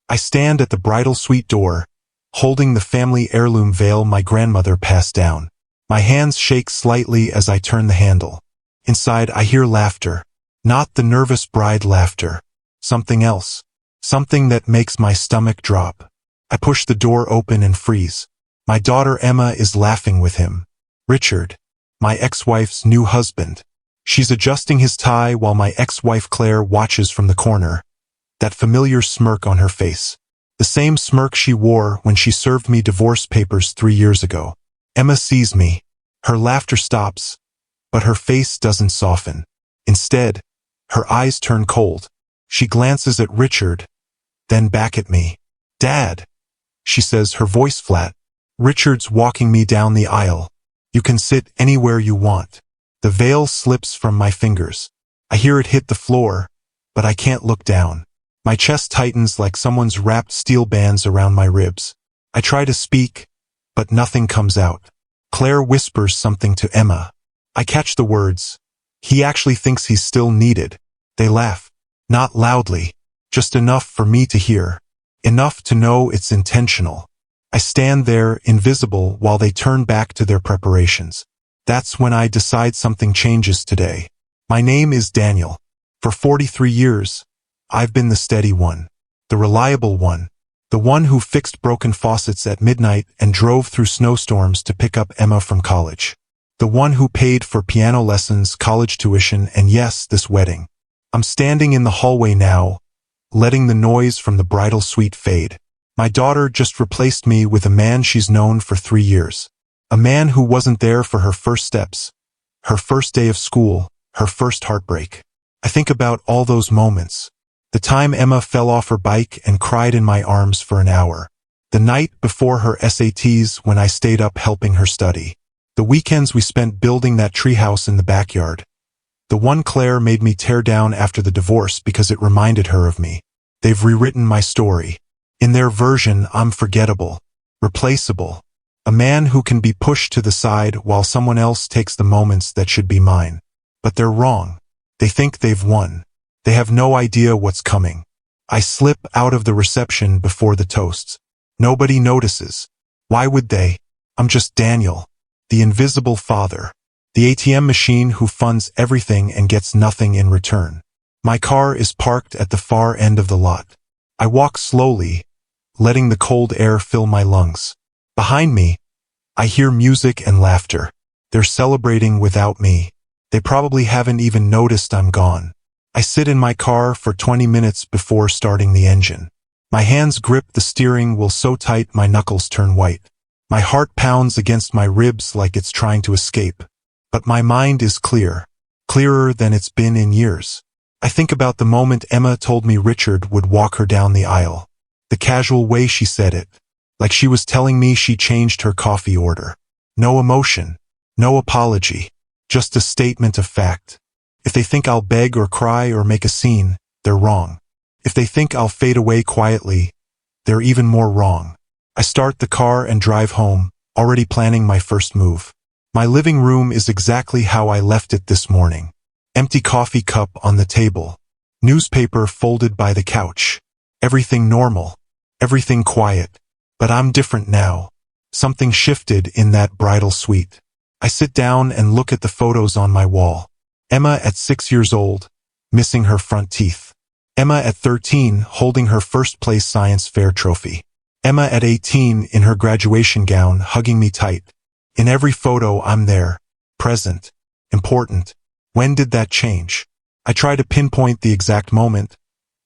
I stand at the bridal suite door, holding the family heirloom veil my grandmother passed down. My hands shake slightly as I turn the handle. Inside, I hear laughter. Not the nervous bride laughter. Something else. Something that makes my stomach drop. I push the door open and freeze. My daughter Emma is laughing with him. Richard, my ex-wife's new husband. She's adjusting his tie while my ex-wife Claire watches from the corner. That familiar smirk on her face. The same smirk she wore when she served me divorce papers 3 years ago. Emma sees me. Her laughter stops, but her face doesn't soften. Instead, her eyes turn cold. She glances at Richard, then back at me. "Dad," she says, her voice flat. Richard's walking me down the aisle. "You can sit anywhere you want." The veil slips from my fingers. I hear it hit the floor, but I can't look down. My chest tightens like someone's wrapped steel bands around my ribs. I try to speak, but nothing comes out. Claire whispers something to Emma. I catch the words. "He actually thinks he's still needed." They laugh. Not loudly, just enough for me to hear. Enough to know it's intentional. I stand there, invisible, while they turn back to their preparations. That's when I decide something changes today. My name is Daniel. For 43 years, I've been the steady one. The reliable one. The one who fixed broken faucets at midnight and drove through snowstorms to pick up Emma from college. The one who paid for piano lessons, college tuition, and yes, this wedding. I'm standing in the hallway now, letting the noise from the bridal suite fade. My daughter just replaced me with a man she's known for 3 years. A man who wasn't there for her first steps, her first day of school, her first heartbreak. I think about all those moments. The time Emma fell off her bike and cried in my arms for an hour. The night before her SATs when I stayed up helping her study. The weekends we spent building that treehouse in the backyard. The one Claire made me tear down after the divorce because it reminded her of me. They've rewritten my story. In their version, I'm forgettable, replaceable. A man who can be pushed to the side while someone else takes the moments that should be mine. But they're wrong. They think they've won. They have no idea what's coming. I slip out of the reception before the toasts. Nobody notices. Why would they? I'm just Daniel, the invisible father. The ATM machine who funds everything and gets nothing in return. My car is parked at the far end of the lot. I walk slowly, letting the cold air fill my lungs. Behind me, I hear music and laughter. They're celebrating without me. They probably haven't even noticed I'm gone. I sit in my car for 20 minutes before starting the engine. My hands grip the steering wheel so tight my knuckles turn white. My heart pounds against my ribs like it's trying to escape. But my mind is clear. Clearer than it's been in years. I think about the moment Emma told me Richard would walk her down the aisle. The casual way she said it. Like she was telling me she changed her coffee order. No emotion. No apology. Just a statement of fact. If they think I'll beg or cry or make a scene, they're wrong. If they think I'll fade away quietly, they're even more wrong. I start the car and drive home, already planning my first move. My living room is exactly how I left it this morning. Empty coffee cup on the table. Newspaper folded by the couch. Everything normal. Everything quiet. But I'm different now. Something shifted in that bridal suite. I sit down and look at the photos on my wall. Emma at 6 years old, missing her front teeth. Emma at 13 holding her first place science fair trophy. Emma at 18 in her graduation gown hugging me tight. In every photo I'm there, present, important. When did that change? I try to pinpoint the exact moment,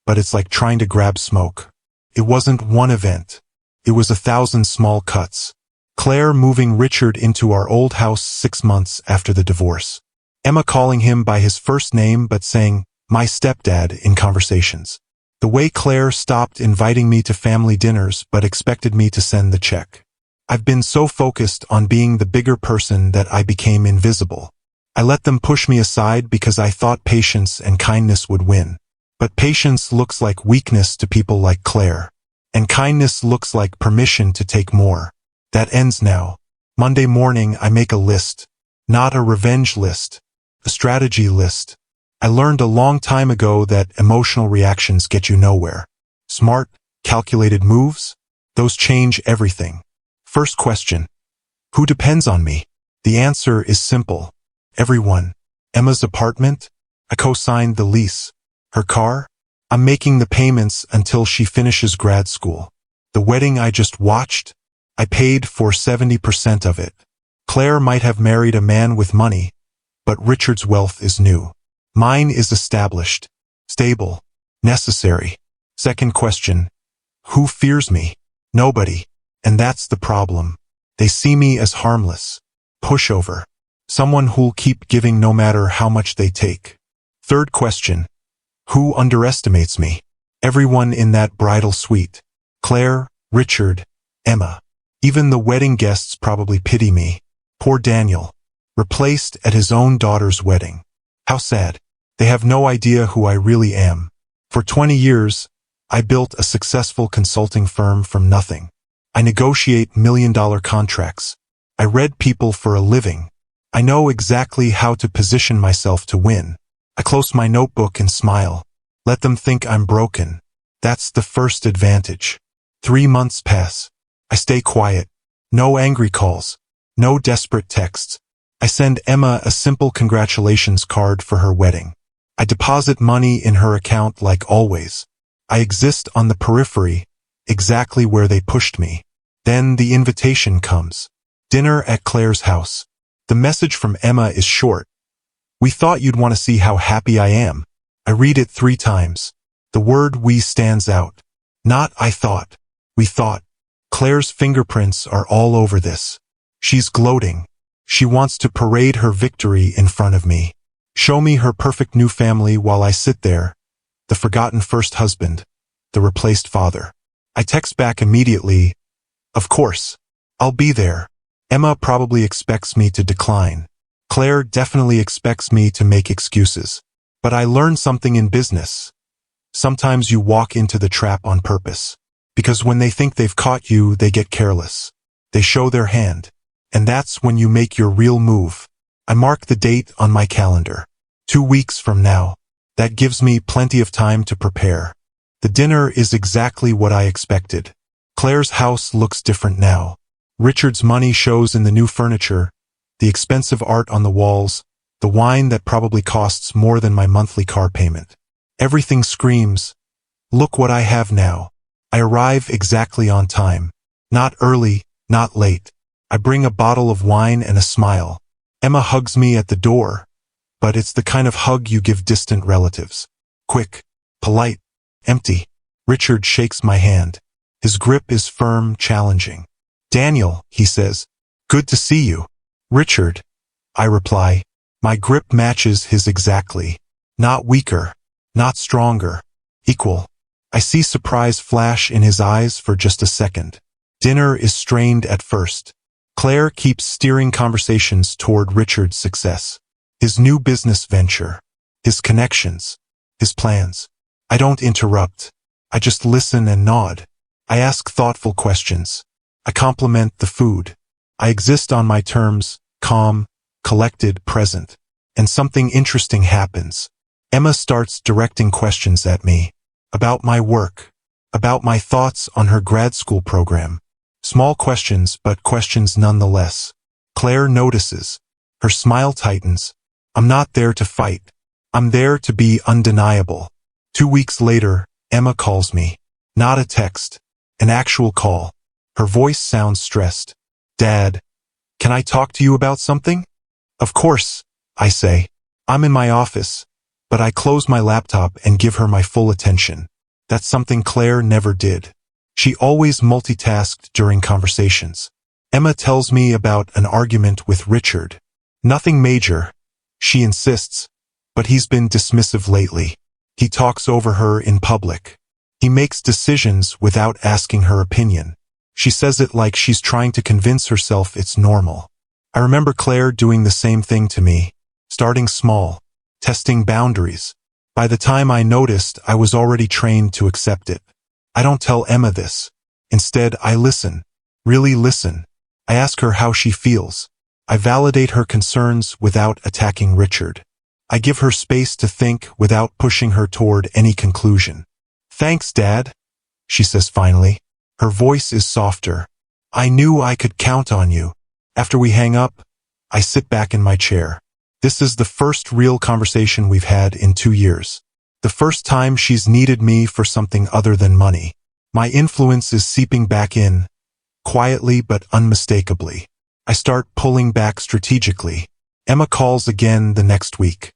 but it's like trying to grab smoke. It wasn't one event. It was 1,000 small cuts. Claire moving Richard into our old house 6 months after the divorce. Emma calling him by his first name but saying, "my stepdad" in conversations. The way Claire stopped inviting me to family dinners but expected me to send the check. I've been so focused on being the bigger person that I became invisible. I let them push me aside because I thought patience and kindness would win. But patience looks like weakness to people like Claire. And kindness looks like permission to take more. That ends now. Monday morning I make a list. Not a revenge list. A strategy list. I learned a long time ago that emotional reactions get you nowhere. Smart, calculated moves? Those change everything. First question. Who depends on me? The answer is simple. Everyone. Emma's apartment? I co-signed the lease. Her car? I'm making the payments until she finishes grad school. The wedding I just watched? I paid for 70% of it. Claire might have married a man with money, but Richard's wealth is new. Mine is established, stable, necessary. Second question. Who fears me? Nobody. And that's the problem. They see me as harmless. Pushover. Someone who'll keep giving no matter how much they take. Third question. Who underestimates me? Everyone in that bridal suite. Claire, Richard, Emma. Even the wedding guests probably pity me. Poor Daniel. Replaced at his own daughter's wedding. How sad. They have no idea who I really am. For 20 years, I built a successful consulting firm from nothing. I negotiate million-dollar contracts. I read people for a living. I know exactly how to position myself to win. I close my notebook and smile. Let them think I'm broken. That's the first advantage. 3 months pass. I stay quiet. No angry calls. No desperate texts. I send Emma a simple congratulations card for her wedding. I deposit money in her account like always. I exist on the periphery, exactly where they pushed me. Then the invitation comes. Dinner at Claire's house. The message from Emma is short. We thought you'd want to see how happy I am. I read it 3 times. The word "we" stands out. Not "I thought." We thought. Claire's fingerprints are all over this. She's gloating. She wants to parade her victory in front of me. Show me her perfect new family while I sit there. The forgotten first husband. The replaced father. I text back immediately. Of course. I'll be there. Emma probably expects me to decline. Claire definitely expects me to make excuses. But I learned something in business. Sometimes you walk into the trap on purpose. Because when they think they've caught you, they get careless. They show their hand. And that's when you make your real move. I mark the date on my calendar. 2 weeks from now. That gives me plenty of time to prepare. The dinner is exactly what I expected. Claire's house looks different now. Richard's money shows in the new furniture, the expensive art on the walls, the wine that probably costs more than my monthly car payment. Everything screams, look what I have now. I arrive exactly on time. Not early, not late. I bring a bottle of wine and a smile. Emma hugs me at the door, but it's the kind of hug you give distant relatives. Quick, polite, empty. Richard shakes my hand. His grip is firm, challenging. Daniel, he says, good to see you. Richard, I reply. My grip matches his exactly. Not weaker, not stronger, equal. I see surprise flash in his eyes for just a second. Dinner is strained at first. Claire keeps steering conversations toward Richard's success. His new business venture. His connections. His plans. I don't interrupt. I just listen and nod. I ask thoughtful questions. I compliment the food. I exist on my terms, calm, collected, present. And something interesting happens. Emma starts directing questions at me. About my work. About my thoughts on her grad school program. Small questions, but questions nonetheless. Claire notices. Her smile tightens. I'm not there to fight. I'm there to be undeniable. 2 weeks later, Emma calls me. Not a text. An actual call. Her voice sounds stressed. Dad, can I talk to you about something? Of course, I say. I'm in my office, but I close my laptop and give her my full attention. That's something Claire never did. She always multitasked during conversations. Emma tells me about an argument with Richard. Nothing major, she insists, but he's been dismissive lately. He talks over her in public. He makes decisions without asking her opinion. She says it like she's trying to convince herself it's normal. I remember Claire doing the same thing to me, starting small, testing boundaries. By the time I noticed, I was already trained to accept it. I don't tell Emma this. Instead, I listen. Really listen. I ask her how she feels. I validate her concerns without attacking Richard. I give her space to think without pushing her toward any conclusion. Thanks, Dad. she says finally. Her voice is softer. I knew I could count on you. After we hang up, I sit back in my chair. This is the first real conversation we've had in 2 years. The first time she's needed me for something other than money. My influence is seeping back in, quietly but unmistakably. I start pulling back strategically. Emma calls again the next week.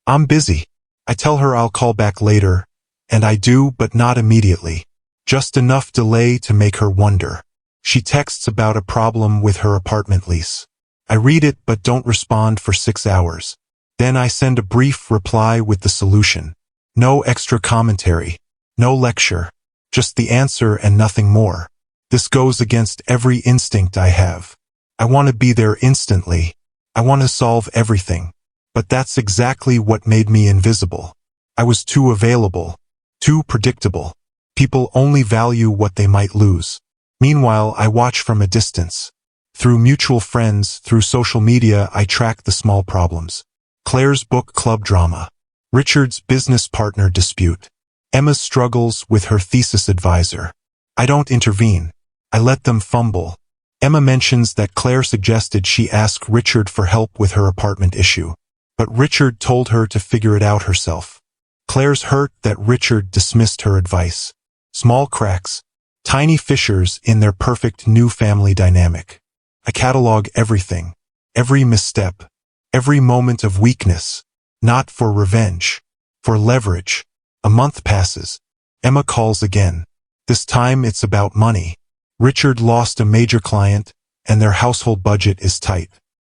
I'm busy. I tell her I'll call back later, and I do, but not immediately. Just enough delay to make her wonder. She texts about a problem with her apartment lease. I read it but don't respond for 6 hours. Then I send a brief reply with the solution. No extra commentary. No lecture. Just the answer and nothing more. This goes against every instinct I have. I want to be there instantly. I want to solve everything. But that's exactly what made me invisible. I was too available. Too predictable. People only value what they might lose. Meanwhile, I watch from a distance. Through mutual friends, through social media, I track the small problems. Claire's book club drama. Richard's business partner dispute. Emma's struggles with her thesis advisor. I don't intervene. I let them fumble. Emma mentions that Claire suggested she ask Richard for help with her apartment issue. But Richard told her to figure it out herself. Claire's hurt that Richard dismissed her advice. Small cracks. Tiny fissures in their perfect new family dynamic. I catalog everything. Every misstep. Every moment of weakness. Not for revenge. For leverage. A month passes. Emma calls again. This time it's about money. Richard lost a major client, and their household budget is tight.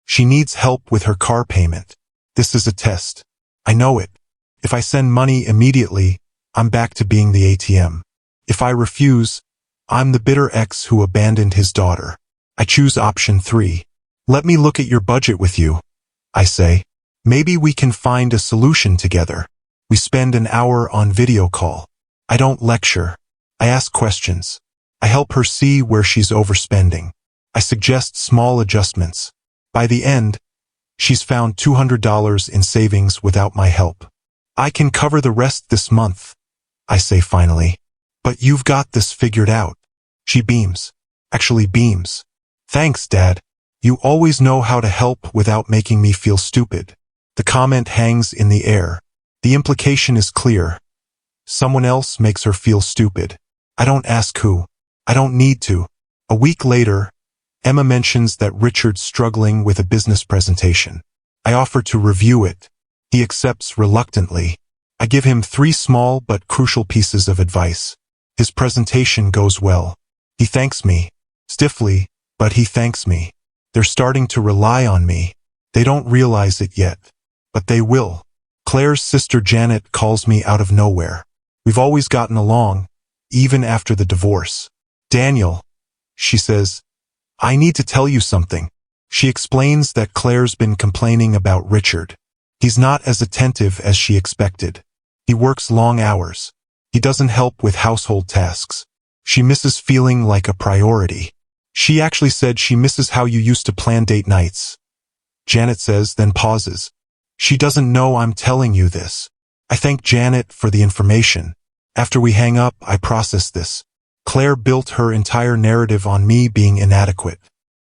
She needs help with her car payment. This is a test. I know it. If I send money immediately, I'm back to being the ATM. If I refuse, I'm the bitter ex who abandoned his daughter. I choose option 3. Let me look at your budget with you, I say. Maybe we can find a solution together. We spend an hour on video call. I don't lecture. I ask questions. I help her see where she's overspending. I suggest small adjustments. By the end, she's found $200 in savings without my help. I can cover the rest this month, I say finally. But you've got this figured out. She beams. Actually beams. Thanks, Dad. You always know how to help without making me feel stupid. The comment hangs in the air. The implication is clear. Someone else makes her feel stupid. I don't ask who. I don't need to. A week later, Emma mentions that Richard's struggling with a business presentation. I offer to review it. He accepts reluctantly. I give him 3 small but crucial pieces of advice. His presentation goes well. He thanks me. Stiffly, but he thanks me. They're starting to rely on me. They don't realize it yet. But they will. Claire's sister Janet calls me out of nowhere. We've always gotten along, even after the divorce. Daniel, she says, I need to tell you something. She explains that Claire's been complaining about Richard. He's not as attentive as she expected. He works long hours. He doesn't help with household tasks. She misses feeling like a priority. She actually said she misses how you used to plan date nights. Janet says, then pauses. She doesn't know I'm telling you this. I thank Janet for the information. After we hang up, I process this. Claire built her entire narrative on me being inadequate.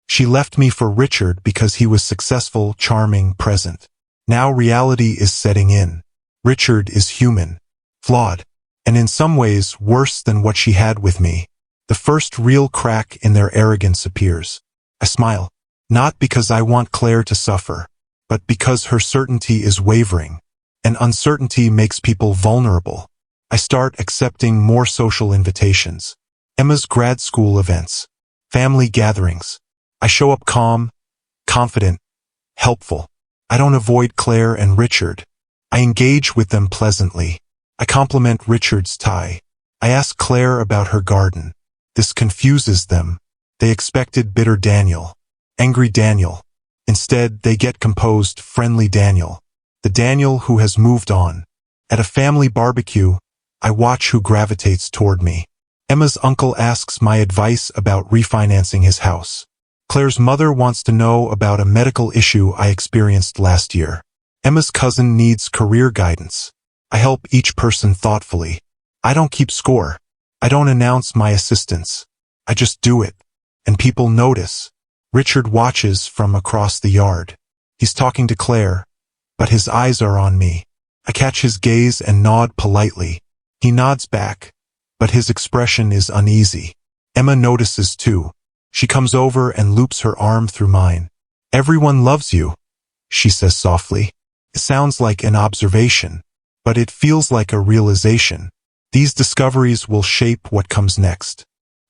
She left me for Richard because he was successful, charming, present. Now reality is setting in. Richard is human, flawed, and in some ways worse than what she had with me. The first real crack in their arrogance appears. I smile, not because I want Claire to suffer, but because her certainty is wavering, and uncertainty makes people vulnerable. I start accepting more social invitations. Emma's grad school events, family gatherings. I show up calm, confident, helpful. I don't avoid Claire and Richard. I engage with them pleasantly. I compliment Richard's tie. I ask Claire about her garden. This confuses them. They expected bitter Daniel, angry Daniel. Instead, they get composed, friendly Daniel. The Daniel who has moved on. At a family barbecue, I watch who gravitates toward me. Emma's uncle asks my advice about refinancing his house. Claire's mother wants to know about a medical issue I experienced last year. Emma's cousin needs career guidance. I help each person thoughtfully. I don't keep score. I don't announce my assistance. I just do it. And people notice. Richard watches from across the yard. He's talking to Claire, but his eyes are on me. I catch his gaze and nod politely. He nods back, but his expression is uneasy. Emma notices too. She comes over and loops her arm through mine. "Everyone loves you," she says softly. It sounds like an observation, but it feels like a realization. These discoveries will shape what comes next.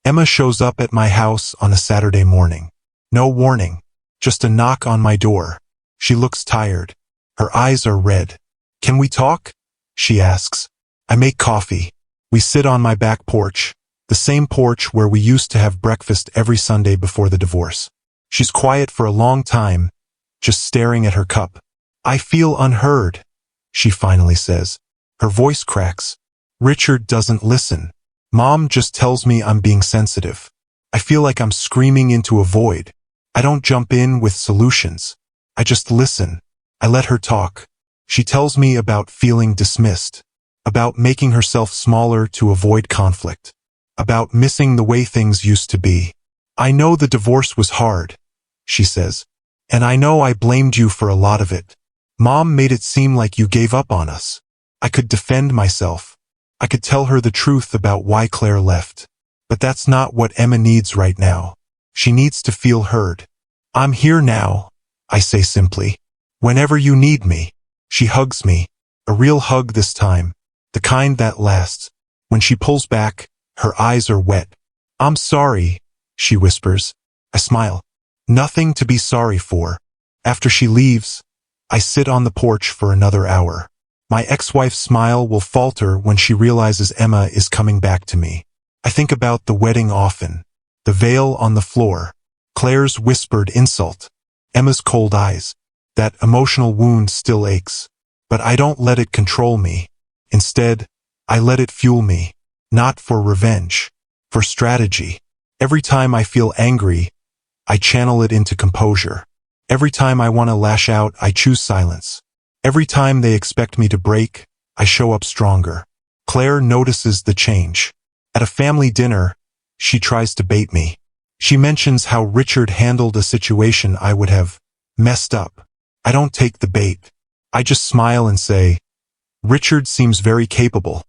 Emma shows up at my house on a Saturday morning. No warning, just a knock on my door. She looks tired. Her eyes are red. "Can we talk?" she asks. I make coffee. We sit on my back porch, the same porch where we used to have breakfast every Sunday before the divorce. She's quiet for a long time, just staring at her cup. "I feel unheard," she finally says. Her voice cracks. "Richard doesn't listen. Mom just tells me I'm being sensitive." I feel like I'm screaming into a void. I don't jump in with solutions. I just listen. I let her talk. She tells me about feeling dismissed, about making herself smaller to avoid conflict, about missing the way things used to be. "I know the divorce was hard," she says, "and I know I blamed you for a lot of it. Mom made it seem like you gave up on us." I could defend myself. I could tell her the truth about why Claire left. But that's not what Emma needs right now. She needs to feel heard. "I'm here now," I say simply. "Whenever you need me." She hugs me, a real hug this time, the kind that lasts. When she pulls back, her eyes are wet. "I'm sorry," she whispers. I smile. Nothing to be sorry for. After she leaves, I sit on the porch for another hour. My ex-wife's smile will falter when she realizes Emma is coming back to me. I think about the wedding often, the veil on the floor, Claire's whispered insult, Emma's cold eyes. That emotional wound still aches, but I don't let it control me. Instead, I let it fuel me, not for revenge, for strategy. Every time I feel angry, I channel it into composure. Every time I want to lash out, I choose silence. Every time they expect me to break, I show up stronger. Claire notices the change. At a family dinner, she tries to bait me. She mentions how Richard handled a situation I would have messed up. I don't take the bait. I just smile and say, "Richard seems very capable."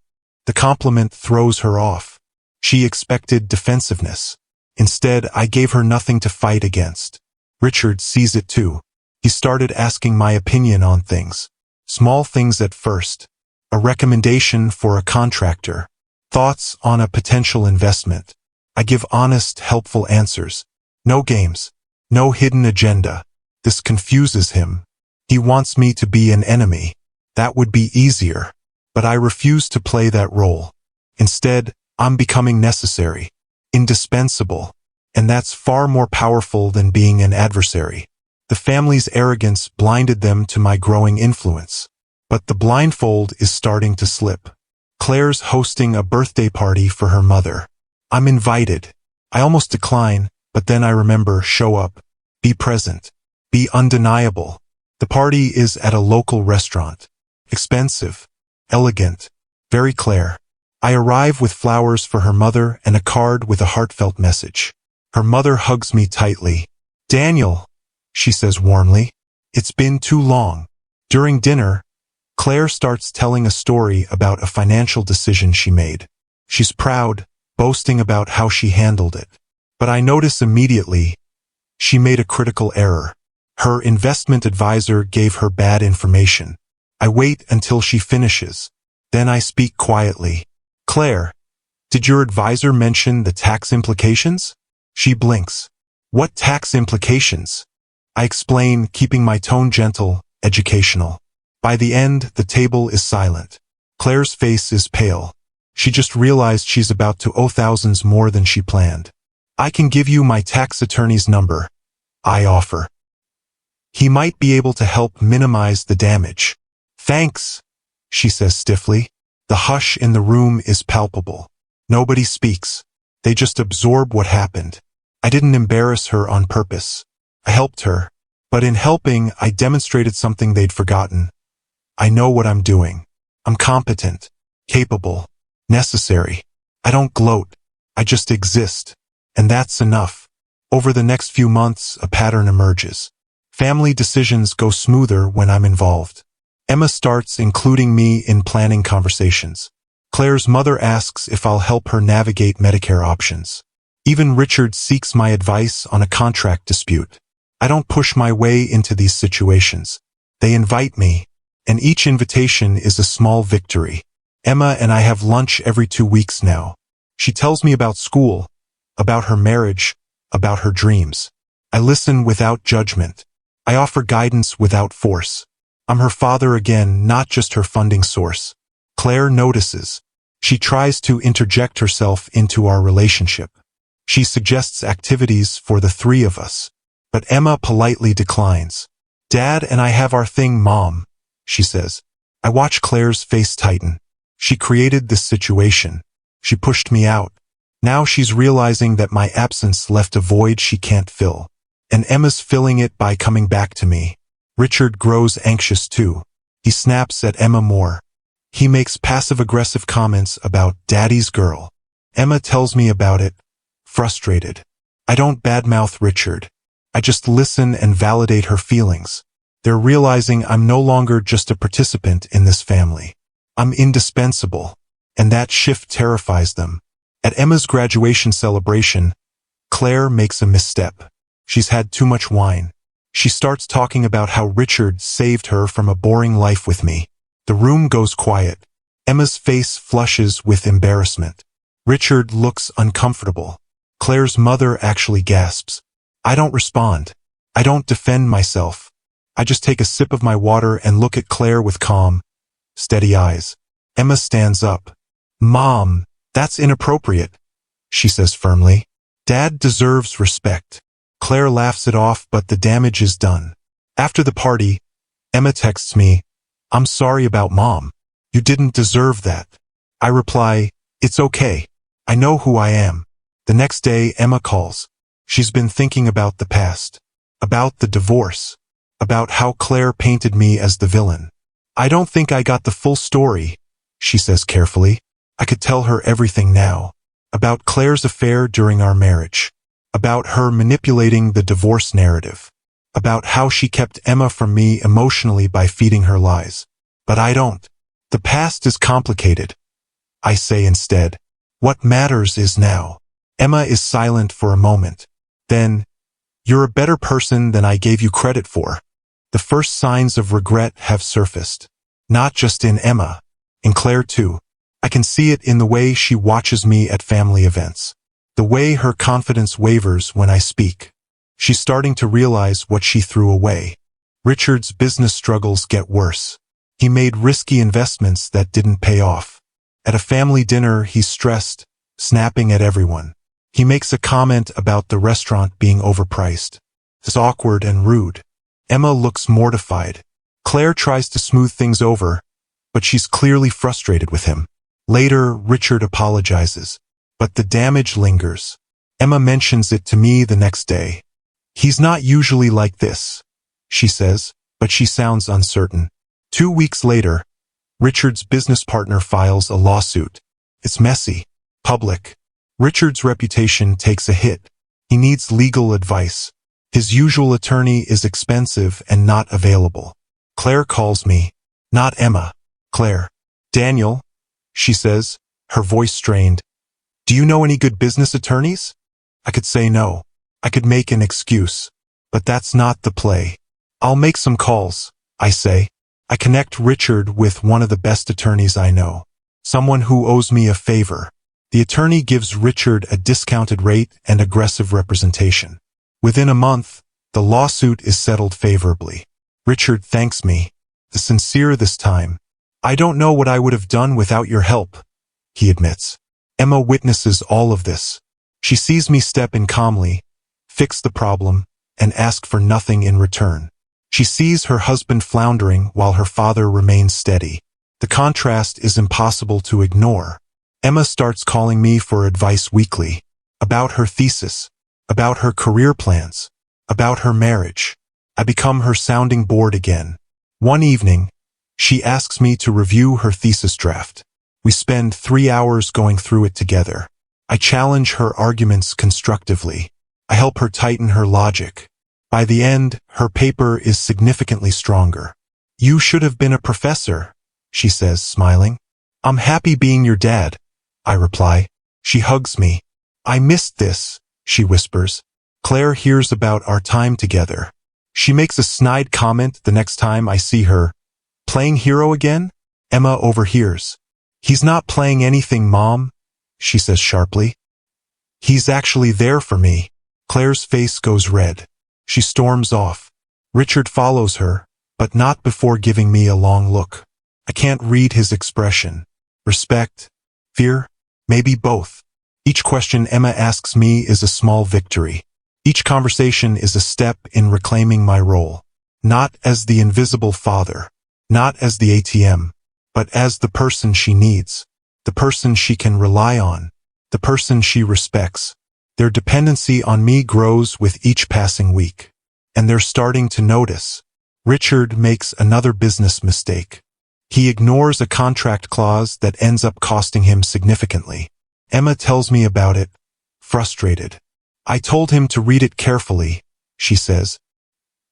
The compliment throws her off. She expected defensiveness. Instead, I gave her nothing to fight against. Richard sees it too. He started asking my opinion on things. Small things at first. A recommendation for a contractor. Thoughts on a potential investment. I give honest, helpful answers. No games. No hidden agenda. This confuses him. He wants me to be an enemy. That would be easier. But I refuse to play that role. Instead, I'm becoming necessary, indispensable, and that's far more powerful than being an adversary. The family's arrogance blinded them to my growing influence. But the blindfold is starting to slip. Claire's hosting a birthday party for her mother. I'm invited. I almost decline, but then I remember, show up, be present. Be undeniable. The party is at a local restaurant. Expensive, elegant, very Claire. I arrive with flowers for her mother and a card with a heartfelt message. Her mother hugs me tightly. "Daniel," she says warmly, "it's been too long." During dinner, Claire starts telling a story about a financial decision she made. She's proud, boasting about how she handled it. But I notice immediately, she made a critical error. Her investment advisor gave her bad information. I wait until she finishes. Then I speak quietly. "Claire, did your advisor mention the tax implications?" She blinks. "What tax implications?" I explain, keeping my tone gentle, educational. By the end, the table is silent. Claire's face is pale. She just realized she's about to owe thousands more than she planned. "I can give you my tax attorney's number," I offer. "He might be able to help minimize the damage." "Thanks," she says stiffly. The hush in the room is palpable. Nobody speaks. They just absorb what happened. I didn't embarrass her on purpose. I helped her. But in helping, I demonstrated something they'd forgotten. I know what I'm doing. I'm competent, capable, necessary. I don't gloat. I just exist. And that's enough. Over the next few months, a pattern emerges. Family decisions go smoother when I'm involved. Emma starts including me in planning conversations. Claire's mother asks if I'll help her navigate Medicare options. Even Richard seeks my advice on a contract dispute. I don't push my way into these situations. They invite me, and each invitation is a small victory. Emma and I have lunch every 2 weeks now. She tells me about school, about her marriage, about her dreams. I listen without judgment. I offer guidance without force. I'm her father again, not just her funding source. Claire notices. She tries to interject herself into our relationship. She suggests activities for the three of us. But Emma politely declines. Dad and I have our thing, Mom, she says. I watch Claire's face tighten. She created this situation. She pushed me out. Now she's realizing that my absence left a void she can't fill. And Emma's filling it by coming back to me. Richard grows anxious too. He snaps at Emma more. He makes passive-aggressive comments about Daddy's girl. Emma tells me about it, frustrated. I don't badmouth Richard. I just listen and validate her feelings. They're realizing I'm no longer just a participant in this family. I'm indispensable. And that shift terrifies them. At Emma's graduation celebration, Claire makes a misstep. She's had too much wine. She starts talking about how Richard saved her from a boring life with me. The room goes quiet. Emma's face flushes with embarrassment. Richard looks uncomfortable. Claire's mother actually gasps. I don't respond. I don't defend myself. I just take a sip of my water and look at Claire with calm, steady eyes. Emma stands up. Mom, that's inappropriate, she says firmly. Dad deserves respect. Claire laughs it off, but the damage is done. After the party, Emma texts me, I'm sorry about Mom. You didn't deserve that. I reply, it's okay. I know who I am. The next day, Emma calls. She's been thinking about the past, about the divorce, about how Claire painted me as the villain. I don't think I got the full story, she says carefully. I could tell her everything now, about Claire's affair during our marriage, about her manipulating the divorce narrative, about how she kept Emma from me emotionally by feeding her lies. But I don't. The past is complicated. I say instead, what matters is now. Emma is silent for a moment. Then, you're a better person than I gave you credit for. The first signs of regret have surfaced. Not just in Emma, in Claire too. I can see it in the way she watches me at family events. The way her confidence wavers when I speak. She's starting to realize what she threw away. Richard's business struggles get worse. He made risky investments that didn't pay off. At a family dinner, he's stressed, snapping at everyone. He makes a comment about the restaurant being overpriced. It's awkward and rude. Emma looks mortified. Claire tries to smooth things over, but she's clearly frustrated with him. Later, Richard apologizes, but the damage lingers. Emma mentions it to me the next day. He's not usually like this, she says, but she sounds uncertain. 2 weeks later, Richard's business partner files a lawsuit. It's messy, public. Richard's reputation takes a hit. He needs legal advice. His usual attorney is expensive and not available. Claire calls me. Not Emma. Claire. Daniel, she says, her voice strained. Do you know any good business attorneys? I could say no. I could make an excuse. But that's not the play. I'll make some calls, I say. I connect Richard with one of the best attorneys I know. Someone who owes me a favor. The attorney gives Richard a discounted rate and aggressive representation. Within a month, the lawsuit is settled favorably. Richard thanks me. Sincere this time. I don't know what I would have done without your help, he admits. Emma witnesses all of this. She sees me step in calmly, fix the problem, and ask for nothing in return. She sees her husband floundering while her father remains steady. The contrast is impossible to ignore. Emma starts calling me for advice weekly, about her thesis, about her career plans, about her marriage. I become her sounding board again. One evening, she asks me to review her thesis draft. We spend 3 hours going through it together. I challenge her arguments constructively. I help her tighten her logic. By the end, her paper is significantly stronger. "You should have been a professor," she says, smiling. "I'm happy being your dad," I reply. She hugs me. "I missed this," she whispers. Claire hears about our time together. She makes a snide comment the next time I see her. "Playing hero again?" Emma overhears. "He's not playing anything, Mom," she says sharply. "He's actually there for me." Claire's face goes red. She storms off. Richard follows her, but not before giving me a long look. I can't read his expression. Respect? Fear? Maybe both. Each question Emma asks me is a small victory. Each conversation is a step in reclaiming my role. Not as the invisible father. Not as the ATM. But as the person she needs. The person she can rely on. The person she respects. Their dependency on me grows with each passing week. And they're starting to notice. Richard makes another business mistake. He ignores a contract clause that ends up costing him significantly. Emma tells me about it, frustrated. "I told him to read it carefully," she says.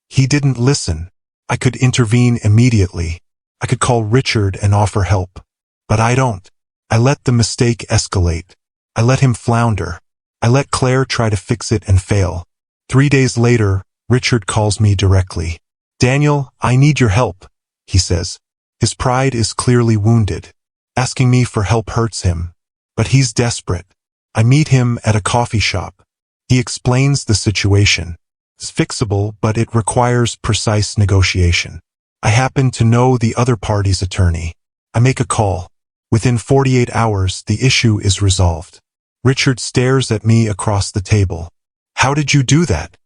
"He didn't listen. I could intervene immediately. I could call Richard and offer help. But I don't. I let the mistake escalate. I let him flounder. I let Claire try to fix it and fail. 3 days later, Richard calls me directly. "Daniel, I need your help," he says. His pride is clearly wounded. Asking me for help hurts him. But he's desperate. I meet him at a coffee shop. He explains the situation. It's fixable, but it requires precise negotiation. I happen to know the other party's attorney. I make a call. Within 48 hours, the issue is resolved. Richard stares at me across the table. "How did you do that?"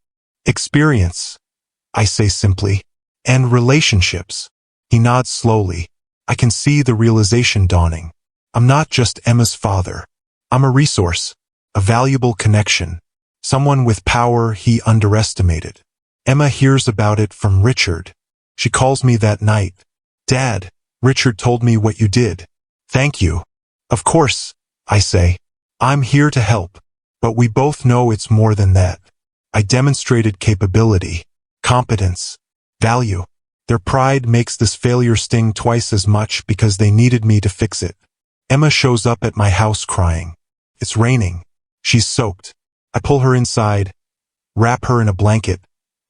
"Experience," I say simply. "And relationships." He nods slowly. I can see the realization dawning. I'm not just Emma's father. I'm a resource, a valuable connection, someone with power he underestimated. Emma hears about it from Richard. She calls me that night. "Dad, Richard told me what you did. Thank you." "Of course," I say. "I'm here to help." But we both know it's more than that. I demonstrated capability, competence, value. Their pride makes this failure sting twice as much because they needed me to fix it. Emma shows up at my house crying. It's raining. She's soaked. I pull her inside, wrap her in a blanket,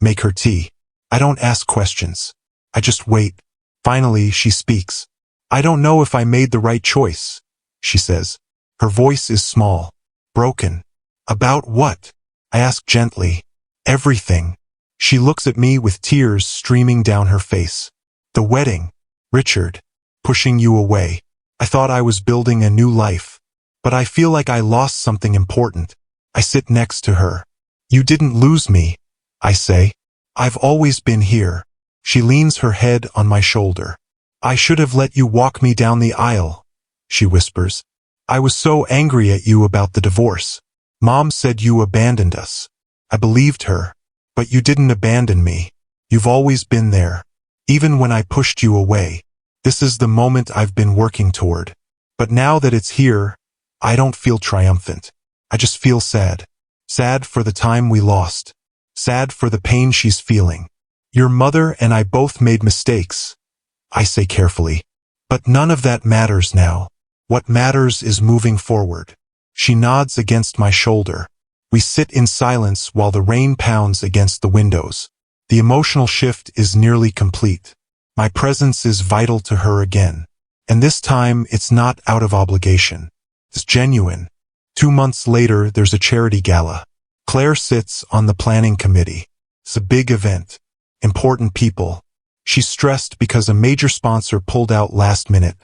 make her tea. I don't ask questions. I just wait. Finally, she speaks. "I don't know if I made the right choice," she says. Her voice is small, broken. "About what?" I ask gently. "Everything." She looks at me with tears streaming down her face. "The wedding, Richard, pushing you away. I thought I was building a new life. But I feel like I lost something important." I sit next to her. "You didn't lose me," I say. "I've always been here." She leans her head on my shoulder. "I should have let you walk me down the aisle," she whispers. "I was so angry at you about the divorce. Mom said you abandoned us." I believed her. "But you didn't abandon me. You've always been there. Even when I pushed you away. This is the moment I've been working toward. But now that it's here, I don't feel triumphant. I just feel sad. Sad for the time we lost. Sad for the pain she's feeling. Your mother and I both made mistakes," I say carefully. "But none of that matters now. What matters is moving forward." She nods against my shoulder. We sit in silence while the rain pounds against the windows. The emotional shift is nearly complete. My presence is vital to her again. And this time, it's not out of obligation. It's genuine. 2 months later, there's a charity gala. Claire sits on the planning committee. It's a big event. Important people. She's stressed because a major sponsor pulled out last minute,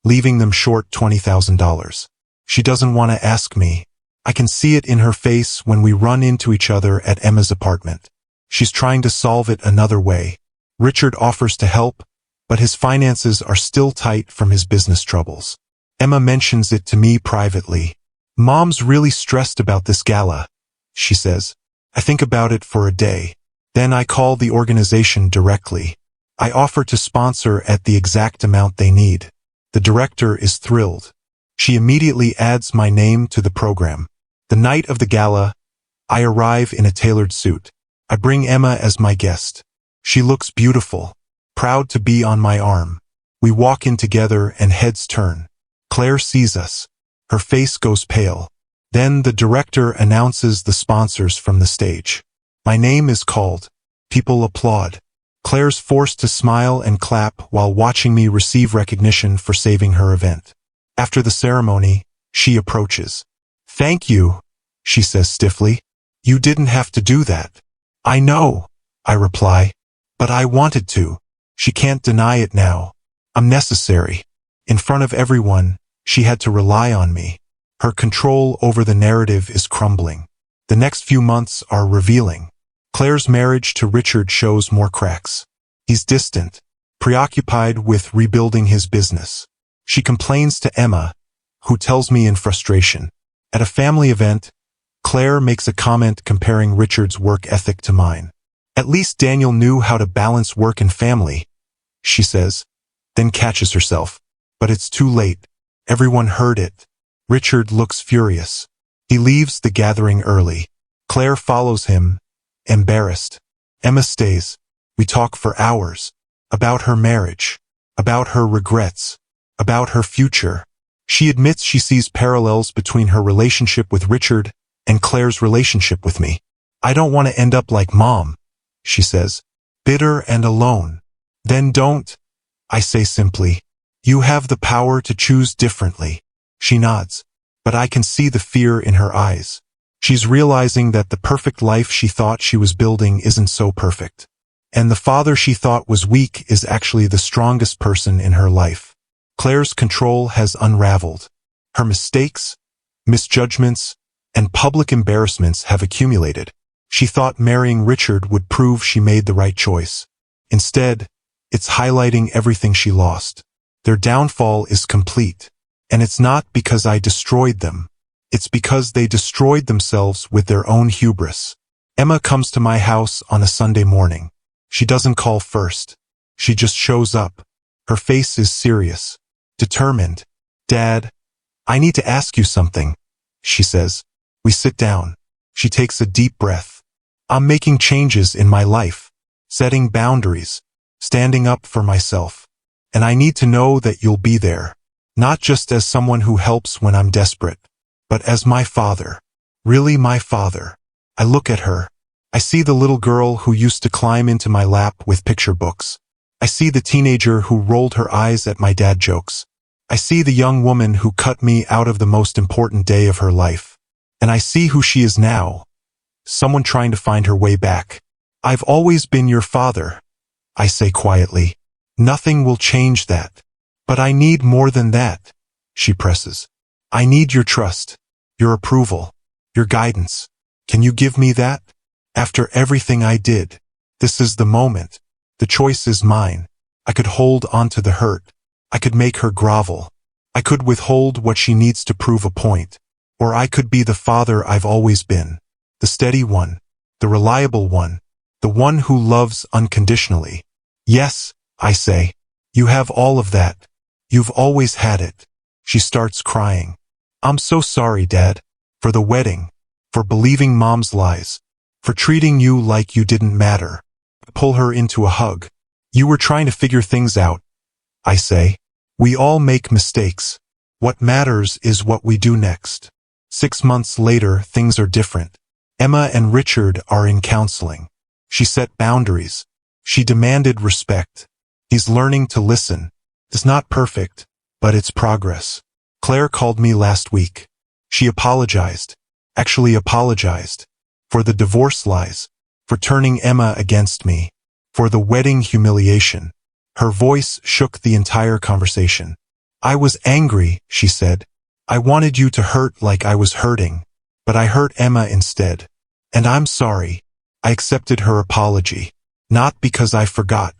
leaving them short $20,000. She doesn't want to ask me. I can see it in her face when we run into each other at Emma's apartment. She's trying to solve it another way. Richard offers to help, but his finances are still tight from his business troubles. Emma mentions it to me privately. "Mom's really stressed about this gala," she says. I think about it for a day. Then I call the organization directly. I offer to sponsor at the exact amount they need. The director is thrilled. She immediately adds my name to the program. The night of the gala, I arrive in a tailored suit. I bring Emma as my guest. She looks beautiful, proud to be on my arm. We walk in together and heads turn. Claire sees us. Her face goes pale. Then the director announces the sponsors from the stage. My name is called. People applaud. Claire's forced to smile and clap while watching me receive recognition for saving her event. After the ceremony, she approaches. "Thank you," she says stiffly. "You didn't have to do that." "I know," I reply. "But I wanted to." She can't deny it now. I'm necessary. In front of everyone, she had to rely on me. Her control over the narrative is crumbling. The next few months are revealing. Claire's marriage to Richard shows more cracks. He's distant, preoccupied with rebuilding his business. She complains to Emma, who tells me in frustration. At a family event, Claire makes a comment comparing Richard's work ethic to mine. "At least Daniel knew how to balance work and family," she says, then catches herself. But it's too late. Everyone heard it. Richard looks furious. He leaves the gathering early. Claire follows him, embarrassed. Emma stays. We talk for hours. About her marriage. About her regrets. About her future. She admits she sees parallels between her relationship with Richard and Claire's relationship with me. "I don't want to end up like Mom," she says. "Bitter and alone." "Then don't," I say simply. "You have the power to choose differently." She nods. But I can see the fear in her eyes. She's realizing that the perfect life she thought she was building isn't so perfect. And the father she thought was weak is actually the strongest person in her life. Claire's control has unraveled. Her mistakes, misjudgments, and public embarrassments have accumulated. She thought marrying Richard would prove she made the right choice. Instead, it's highlighting everything she lost. Their downfall is complete. And it's not because I destroyed them. It's because they destroyed themselves with their own hubris. Emma comes to my house on a Sunday morning. She doesn't call first. She just shows up. Her face is serious, determined. "Dad, I need to ask you something," she says. We sit down. She takes a deep breath. "I'm making changes in my life, setting boundaries, standing up for myself. And I need to know that you'll be there. Not just as someone who helps when I'm desperate, but as my father. Really my father." I look at her. I see the little girl who used to climb into my lap with picture books. I see the teenager who rolled her eyes at my dad jokes. I see the young woman who cut me out of the most important day of her life. And I see who she is now. Someone trying to find her way back. "I've always been your father," I say quietly. "Nothing will change that. But I need more than that," she presses. "I need your trust, your approval, your guidance. Can you give me that? After everything I did, this is the moment. The choice is mine. I could hold onto the hurt. I could make her grovel. I could withhold what she needs to prove a point. Or I could be the father I've always been. The steady one. The reliable one. The one who loves unconditionally." "Yes," I say. "You have all of that. You've always had it." She starts crying. "I'm so sorry, Dad. For the wedding. For believing Mom's lies. For treating you like you didn't matter." I pull her into a hug. "You were trying to figure things out," I say. "We all make mistakes. What matters is what we do next." 6 months later, things are different. Emma and Richard are in counseling. She set boundaries. She demanded respect. He's learning to listen. It's not perfect, but it's progress. Claire called me last week. She apologized. Actually apologized. For the divorce lies. For turning Emma against me. For the wedding humiliation. Her voice shook the entire conversation. "I was angry," she said. "I wanted you to hurt like I was hurting. But I hurt Emma instead. And I'm sorry." I accepted her apology. Not because I forgot,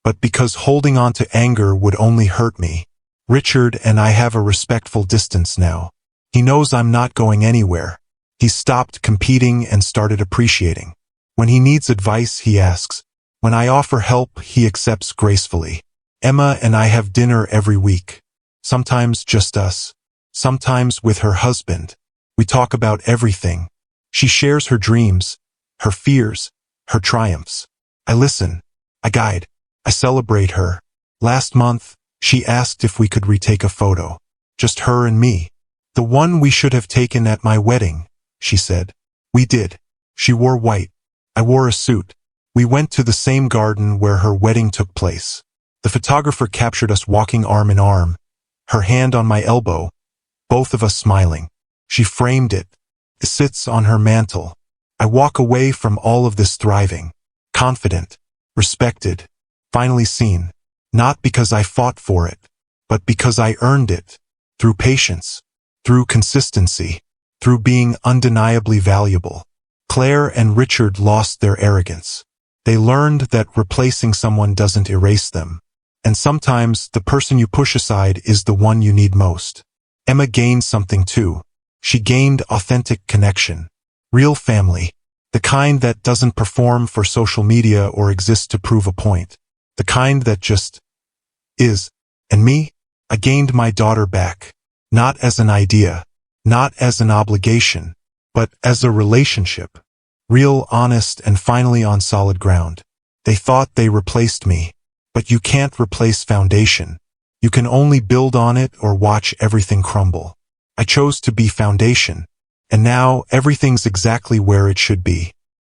but because holding on to anger would only hurt me. Richard and I have a respectful distance now. He knows I'm not going anywhere. He's stopped competing and started appreciating. When he needs advice, he asks. When I offer help, he accepts gracefully. Emma and I have dinner every week. sometimes just us, sometimes with her husband. We talk about everything. She shares her dreams, her fears, her triumphs. I listen. I guide. I celebrate her. Last month, she asked if we could retake a photo. Just her and me. The one we should have taken at my wedding, she said. We did. She wore white. I wore a suit. We went to the same garden where her wedding took place. The photographer captured us walking arm in arm, her hand on my elbow, both of us smiling. She framed it. It sits on her mantle. I walk away from all of this thriving, confident, respected, finally seen, not because I fought for it, but because I earned it, through patience, through consistency, through being undeniably valuable. Claire and Richard lost their arrogance. They learned that replacing someone doesn't erase them. And sometimes the person you push aside is the one you need most. Emma gained something too. She gained authentic connection. Real family. The kind that doesn't perform for social media or exist to prove a point. The kind that just is. And me? I gained my daughter back. Not as an idea. Not as an obligation. But as a relationship. Real, honest, and finally on solid ground. They thought they replaced me. But you can't replace foundation. You can only build on it or watch everything crumble. I chose to be foundation. And now everything's exactly where it should be.